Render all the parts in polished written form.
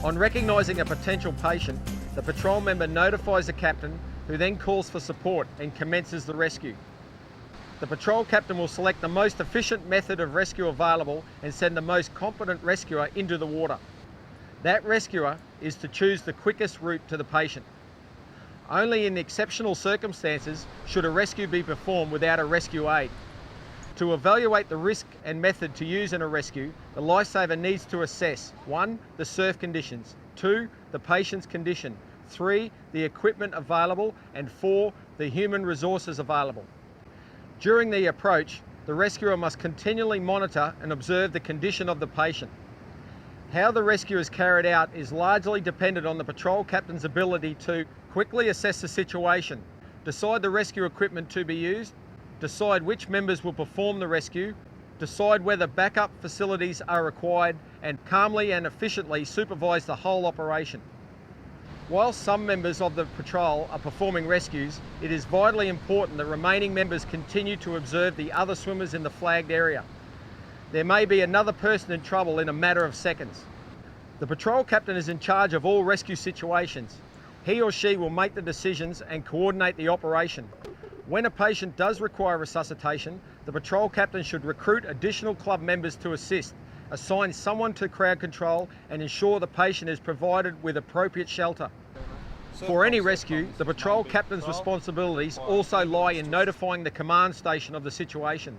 On recognising a potential patient, the patrol member notifies the captain, who then calls for support and commences the rescue. The patrol captain will select the most efficient method of rescue available and send the most competent rescuer into the water. That rescuer is to choose the quickest route to the patient. Only in exceptional circumstances should a rescue be performed without a rescue aid. To evaluate the risk and method to use in a rescue, the lifesaver needs to assess 1. The surf conditions, 2. The patient's condition, 3. The equipment available, and 4. The human resources available. During the approach, the rescuer must continually monitor and observe the condition of the patient. How the rescue is carried out is largely dependent on the patrol captain's ability to quickly assess the situation, decide the rescue equipment to be used, decide which members will perform the rescue, decide whether backup facilities are required, and calmly and efficiently supervise the whole operation. While some members of the patrol are performing rescues, it is vitally important that remaining members continue to observe the other swimmers in the flagged area. There may be another person in trouble in a matter of seconds. The patrol captain is in charge of all rescue situations. He or she will make the decisions and coordinate the operation. When a patient does require resuscitation, the patrol captain should recruit additional club members to assist, assign someone to crowd control, and ensure the patient is provided with appropriate shelter. For any rescue, the patrol captain's responsibilities also lie in notifying the command station of the situation.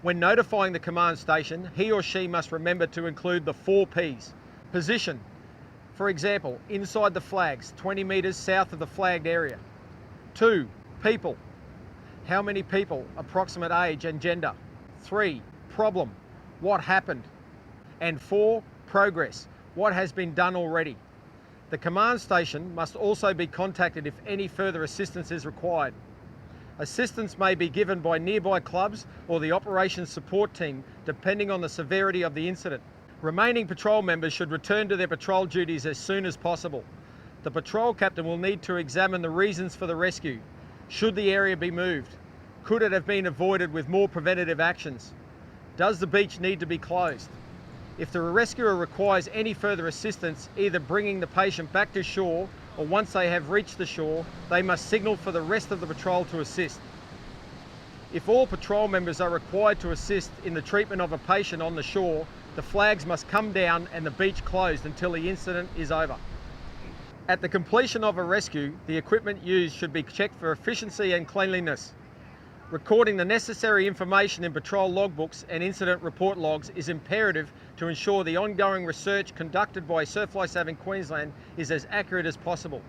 When notifying the command station, he or she must remember to include the 4 Ps. Position. For example, inside the flags, 20 metres south of the flagged area. 2. People. How many people, approximate age and gender. 3. Problem. What happened? And 4. Progress. What has been done already? The command station must also be contacted if any further assistance is required. Assistance may be given by nearby clubs or the operations support team, depending on the severity of the incident. Remaining patrol members should return to their patrol duties as soon as possible. The patrol captain will need to examine the reasons for the rescue. Should the area be moved? Could it have been avoided with more preventative actions? Does the beach need to be closed? If the rescuer requires any further assistance, either bringing the patient back to shore or once they have reached the shore, they must signal for the rest of the patrol to assist. If all patrol members are required to assist in the treatment of a patient on the shore, the flags must come down and the beach closed until the incident is over. At the completion of a rescue, the equipment used should be checked for efficiency and cleanliness. Recording the necessary information in patrol logbooks and incident report logs is imperative to ensure the ongoing research conducted by Surf Life Saving Queensland is as accurate as possible.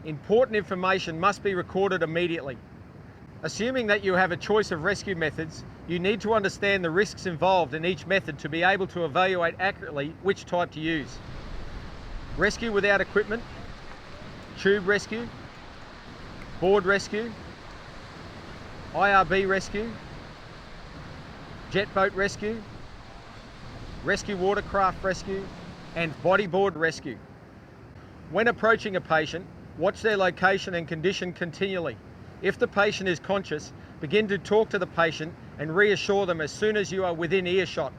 Important information must be recorded immediately. Assuming that you have a choice of rescue methods, you need to understand the risks involved in each method to be able to evaluate accurately which type to use. Rescue without equipment, tube rescue, board rescue, IRB rescue, jet boat rescue, rescue watercraft rescue, and bodyboard rescue. When approaching a patient, watch their location and condition continually. If the patient is conscious, begin to talk to the patient and reassure them as soon as you are within earshot.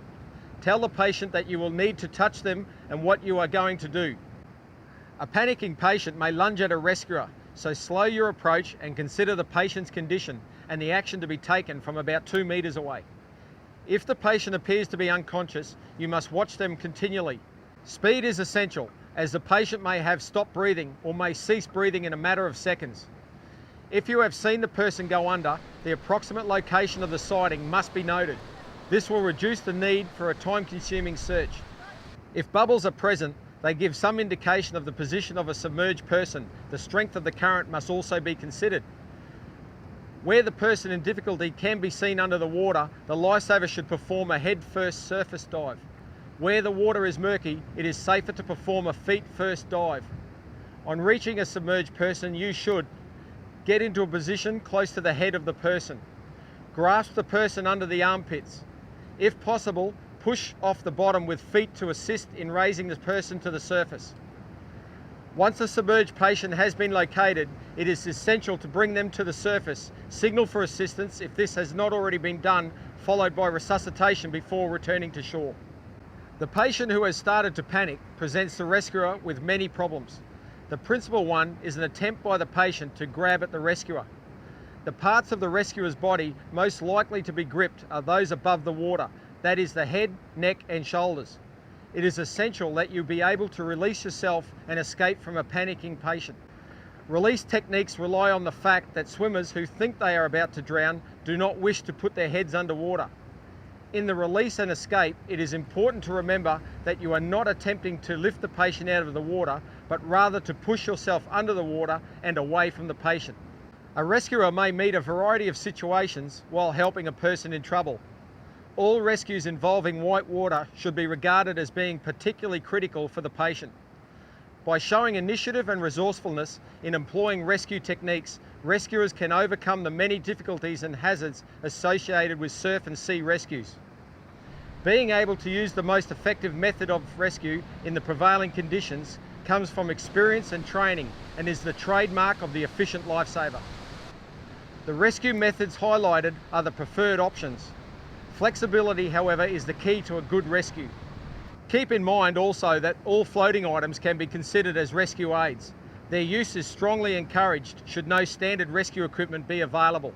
Tell the patient that you will need to touch them and what you are going to do. A panicking patient may lunge at a rescuer, so slow your approach and consider the patient's condition and the action to be taken from about 2 metres away. If the patient appears to be unconscious, you must watch them continually. Speed is essential, as the patient may have stopped breathing or may cease breathing in a matter of seconds. If you have seen the person go under, the approximate location of the sighting must be noted. This will reduce the need for a time-consuming search. If bubbles are present, they give some indication of the position of a submerged person. The strength of the current must also be considered. Where the person in difficulty can be seen under the water, the lifesaver should perform a head-first surface dive. Where the water is murky, it is safer to perform a feet-first dive. On reaching a submerged person, you should get into a position close to the head of the person. Grasp the person under the armpits. If possible, push off the bottom with feet to assist in raising the person to the surface. Once the submerged patient has been located, it is essential to bring them to the surface, signal for assistance if this has not already been done, followed by resuscitation before returning to shore. The patient who has started to panic presents the rescuer with many problems. The principal one is an attempt by the patient to grab at the rescuer. The parts of the rescuer's body most likely to be gripped are those above the water, that is the head, neck and shoulders. It is essential that you be able to release yourself and escape from a panicking patient. Release techniques rely on the fact that swimmers who think they are about to drown do not wish to put their heads underwater. In the release and escape, it is important to remember that you are not attempting to lift the patient out of the water, but rather to push yourself under the water and away from the patient. A rescuer may meet a variety of situations while helping a person in trouble. All rescues involving white water should be regarded as being particularly critical for the patient. By showing initiative and resourcefulness in employing rescue techniques, rescuers can overcome the many difficulties and hazards associated with surf and sea rescues. Being able to use the most effective method of rescue in the prevailing conditions comes from experience and training and is the trademark of the efficient lifesaver. The rescue methods highlighted are the preferred options. Flexibility, however, is the key to a good rescue. Keep in mind also that all floating items can be considered as rescue aids. Their use is strongly encouraged should no standard rescue equipment be available.